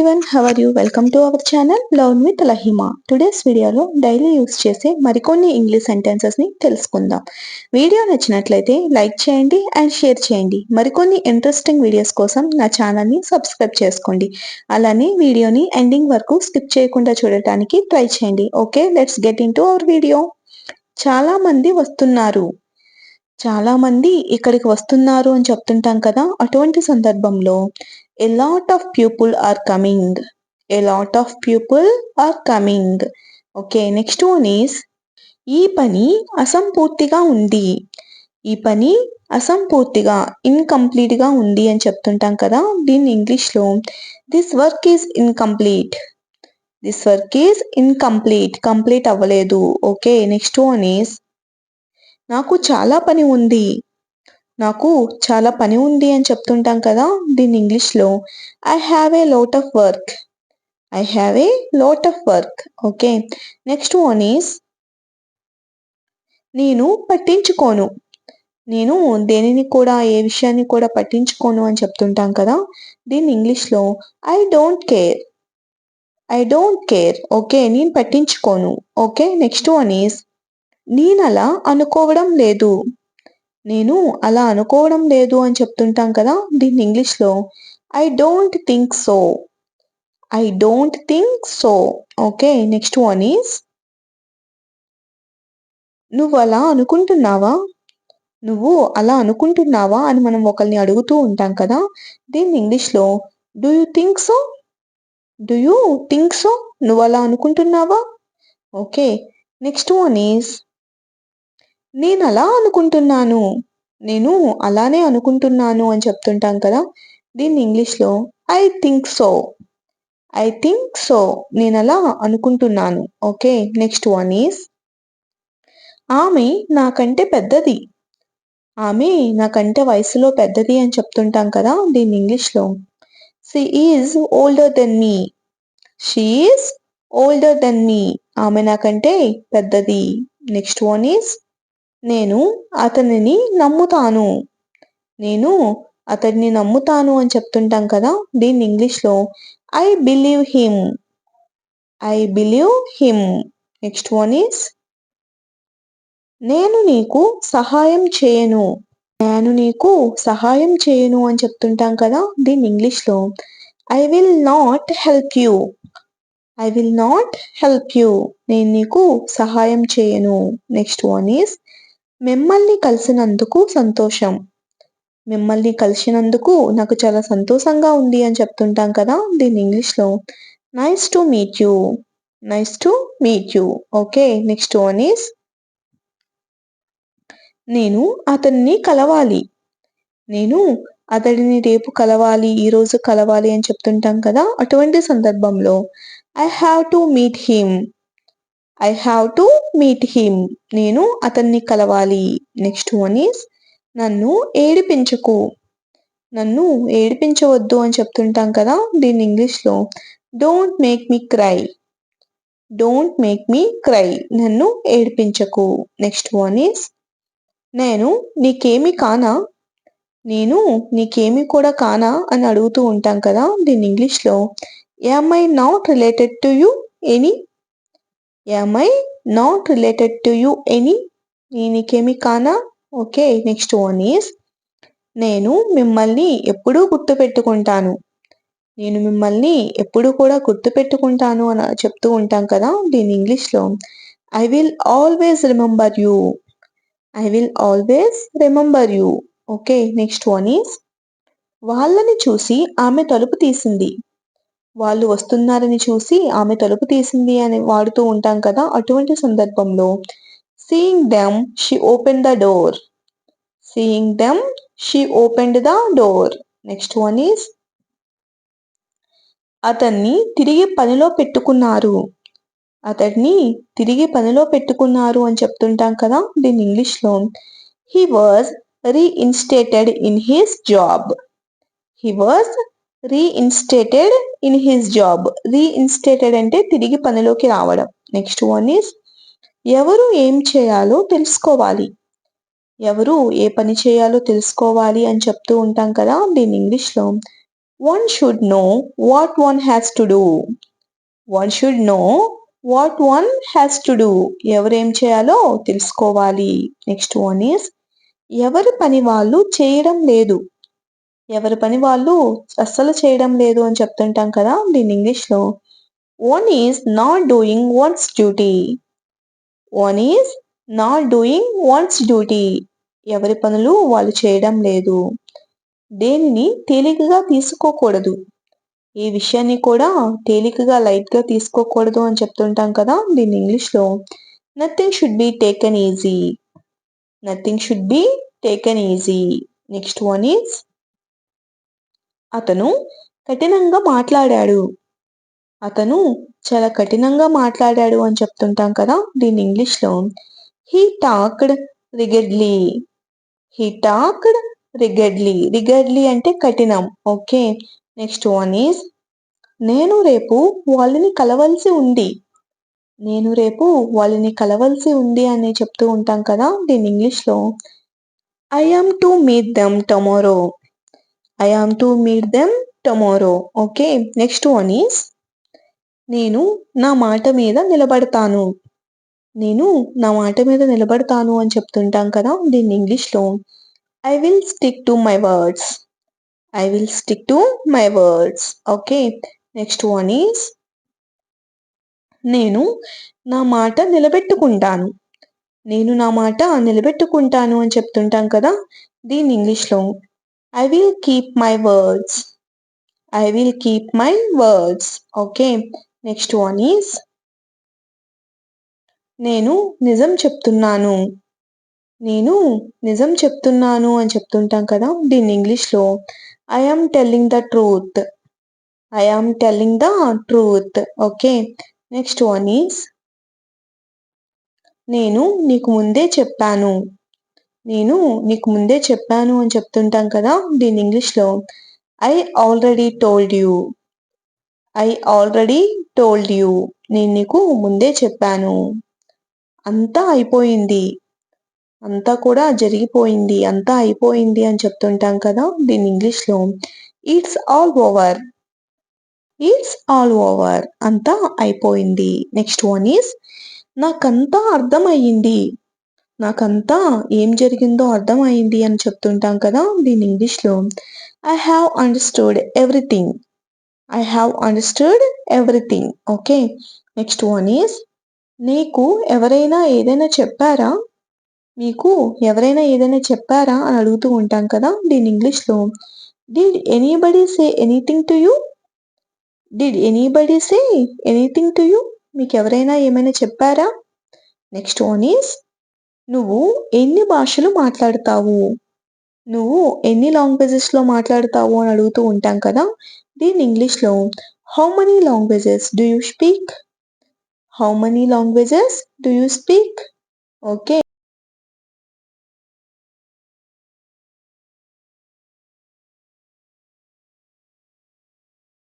everyone, how are you? Welcome to our channel Learn with Lahima. Today's వీడియోలో daily use చేసే మరికొన్ని English sentences ని తెలుసుకుందాం. Video నచ్చినట్లయితే లైక్ చేయండి అండ్ షేర్ చేయండి. మరికొన్ని ఇంట్రెస్టింగ్ వీడియోస్ కోసం నా ఛానల్ ని సబ్స్క్రైబ్ చేసుకోండి. అలానే వీడియోని ఎండింగ్ వరకు స్కిప్ చేయకుండా చూడటానికి ట్రై చేయండి. Okay, let's get into hour video. చాలా మంది వస్తున్నారు. చాలా మంది ఇక్కడికి వస్తున్నారు అని చెప్తుంటాం కదా, అటువంటి సందర్భంలో a lot of people are coming. A lot of people are coming. Okay, next one is ఈ పని అసంపూర్తిగా ఉంది. ఈ పని అసంపూర్తిగా ఇన్కంప్లీట్ గా ఉంది అని చెప్తుంటాం కదా, దీన్ని ఇంగ్లీష్ లో this work is incomplete. This work is incomplete, complete అవ్వలేదు. ఓకే, నెక్స్ట్ వన్ ఈజ్ నాకు చాలా పని ఉంది. నాకు చాలా పని ఉంది అని చెప్తుంటాం కదా, దీన్ని ఇంగ్లీష్లో I have a lot of work. I have a lot of work. Okay, next one is నేను పట్టించుకోను. నేను దేనిని కూడా, ఏ విషయాన్ని కూడా పట్టించుకోను అని చెప్తుంటాం కదా, దీన్ని ఇంగ్లీష్లో I don't care. I don't care. Okay, నేను పట్టించుకోను. ఓకే, నెక్స్ట్ వన్ ఈస్ నేను అలా అనుకోవడం లేదు. నేను అలా అనుకోవడం లేదు అని చెప్తుంటాం కదా, దీన్ని ఇంగ్లీష్లో I don't think so. I don't think so. Okay, next one is నువ్వు అలా అనుకుంటున్నావా. నువ్వు అలా అనుకుంటున్నావా అని మనం ఒకరిని అడుగుతూ ఉంటాం కదా, దీన్ని ఇంగ్లీష్లో do you think so. Do you think so. నువ్వు అలా అనుకుంటున్నావా. ఓకే, నెక్స్ట్ వన్ ఈస్ నేను అలా అనుకుంటున్నాను. నేను అలానే అనుకుంటున్నాను అని చెప్తుంటాం కదా, దీన్ని ఇంగ్లీష్లో I think so. I think so. నేను అలా అనుకుంటున్నాను. ఓకే, నెక్స్ట్ వన్ ఈస్ ఆమె నాకంటే పెద్దది. ఆమె నాకంటే వయసులో పెద్దది అని చెప్తుంటాం కదా, దీన్ని ఇంగ్లీష్లో she is older than me. She is older than me. ఆమె నాకంటే పెద్దది. నెక్స్ట్ వన్ ఈస్ నేను అతనిని నమ్ముతాను. నేను అతడిని నమ్ముతాను అని చెప్తుంటాం కదా, దీన్ని ఇంగ్లీష్లో I believe him. I believe him. Next one is నేను నీకు సహాయం చేయను. నేను నీకు సహాయం చేయను అని చెప్తుంటాం కదా, దీన్ని ఇంగ్లీష్లో I will not help you. I will not help you. నేను నీకు సహాయం చేయను. నెక్స్ట్ వన్ ఈస్ మిమ్మల్ని కలిసినందుకు సంతోషం. మిమ్మల్ని కలిసినందుకు నాకు చాలా సంతోషంగా ఉంది అని చెప్తుంటాం కదా, దీన్ని ఇంగ్లీష్లో nice to meet you. Nice to meet you. Okay, next one is నేను అతన్ని కలవాలి. నేను అతడిని రేపు కలవాలి, ఈరోజు కలవాలి అని చెప్తుంటాం కదా, అటువంటి సందర్భంలో I have to meet him. I have to meet him. నేను అతన్ని కలవాలి. నెక్స్ట్ వన్ ఈస్ నన్ను ఏడిపించకు. నన్ను ఏడిపించవద్దు అని చెప్తుంటాం కదా, దీన్ని ఇంగ్లీష్లో don't make me cry. Don't make me cry. నన్ను ఏడిపించకు. నెక్స్ట్ వన్ ఈస్ నేను నీకేమి కానా. నేను నీకేమి కూడా కానా అని అడుగుతూ ఉంటాం కదా, దీన్ని ఇంగ్లీష్లో am I not related to you any. Am I not related to you any. నీకేమి కానా. ఓకే, నెక్స్ట్ వన్ ఈస్ నేను మిమ్మల్ని ఎప్పుడూ గుర్తుపెట్టుకుంటాను. నేను మిమ్మల్ని ఎప్పుడు కూడా గుర్తుపెట్టుకుంటాను అని చెప్తూ ఉంటాం కదా, దీని ఇంగ్లీష్లో I will always remember you. I will always remember you. Okay, next one is వాళ్ళని చూసి ఆమె తలుపు తీసింది. వాళ్ళు వస్తున్నారని చూసి ఆమె తలుపు తీసింది అని వాడుతూ ఉంటాం కదా, అటువంటి సందర్భంలో seeing them she open the door. Seeing them she opened the door. Next one is అతన్ని తిరిగి పనిలో పెట్టుకున్నారు. అతడిని తిరిగి పనిలో పెట్టుకున్నారు అని చెప్తుంటాం కదా, దీని ఇంగ్లీష్లో he was reinstated in his job. He was reinstated in his job. Reinstated అంటే తిరిగి పనిలోకి రావడం. నెక్స్ట్ వన్ ఈస్ ఎవరు ఏం చేయాలో తెలుసుకోవాలి. ఎవరు ఏ పని చేయాలో తెలుసుకోవాలి అని చెప్తూ ఉంటాం కదా, దీని ఇంగ్లీష్లో One should know what one has to do. One should know what one has to do. ఎవరేం చేయాలో తెలుసుకోవాలి. నెక్స్ట్ వన్ ఈస్ ఎవరి పని వాళ్ళు చేయడం లేదు. ఎవరి పని వాళ్ళు అస్సలు చేయడం లేదు అని చెప్తుంటాం కదా, దీని ఇంగ్లీష్లో one is not doing once duty. One is not doing once duty. ఎవరి పనులు వాళ్ళు చేయడం లేదు. దేనిని తేలికగా తీసుకోకూడదు. ఈ విషయాన్ని కూడా తేలికగా లైట్గా తీసుకోకూడదు అని చెప్తుంటాం కదా, దీని ఇంగ్లీష్లో nothing should be taken easy. Nothing should be taken easy. Next one is అతను కఠినంగా మాట్లాడాడు. అతను చాలా కఠినంగా మాట్లాడాడు అని చెప్తుంటాం కదా, దీని ఇంగ్లీష్లో he talked rigidly. He talked rigidly. Rigidly అంటే కఠినం. ఓకే. నెక్స్ట్ వన్ ఈజ్ నేను రేపు వాళ్ళని కలవలసి ఉంది. నేను రేపు వాళ్ళని కలవలసి ఉంది అని చెప్తూ ఉంటాం కదా, దీని ఇంగ్లీష్లో I am to meet them tomorrow. I am to meet them tomorrow. Okay. Next one is నేను నా మాట మీద నిలబడతాను. నేను నా మాట మీద నిలబడతాను అని చెప్తుంటాం కదా, దీన్ని ఇంగ్లీష్లో I will stick to my words. I will stick to my words. Okay. Next one is నేను నా మాట నిలబెట్టుకుంటాను. నేను నా మాట నిలబెట్టుకుంటాను అని చెప్తుంటాం కదా, దీని ఇంగ్లీష్లో I will keep my words. I will keep my words. Okay. Next one is నేను నిజం చెప్తున్నాను. నేను నిజం చెప్తున్నాను అని చెప్తుంటాం కదా, దీన్ని ఇంగ్లీష్లో I am telling the truth. I am telling the truth. Okay. Next one is నేను నీకు ముందే చెప్పాను. నేను నీకు ముందే చెప్పాను అని చెప్తుంటాం కదా, దీని ఇంగ్లీష్లో I already told you. I already told you. నేను నీకు ముందే చెప్పాను. అంతా అయిపోయింది. అంతా కూడా జరిగిపోయింది. అంతా అయిపోయింది అని చెప్తుంటాం కదా, దీని ఇంగ్లీష్లో it's all over. It's all over. అంతా అయిపోయింది. నెక్స్ట్ వన్ ఈజ్ నాకంతా అర్థమయ్యింది. నాకంతా ఏం జరిగిందో అర్థమైంది అని చెప్తుంటాం కదా, దీని ఇంగ్లీష్లో I have understood everything. I have understood everything. Okay. Next one is నీకు ఎవరైనా ఏదైనా చెప్పారా. మీకు ఎవరైనా ఏదైనా చెప్పారా అని అడుగుతూ ఉంటాం కదా, దీని ఇంగ్లీష్లో did anybody say anything to you. Did anybody say anything to you. మీకు ఎవరైనా ఏమైనా చెప్పారా. నెక్స్ట్ వన్ ఈజ్ నువ్వు ఎన్ని భాషలు మాట్లాడతావు. నువ్వు ఎన్ని లాంగ్వేజెస్లో మాట్లాడతావు అని అడుగుతూ ఉంటాం కదా, దీని ఇంగ్లీష్లో how many languages do you speak. How many languages do you speak. Okay.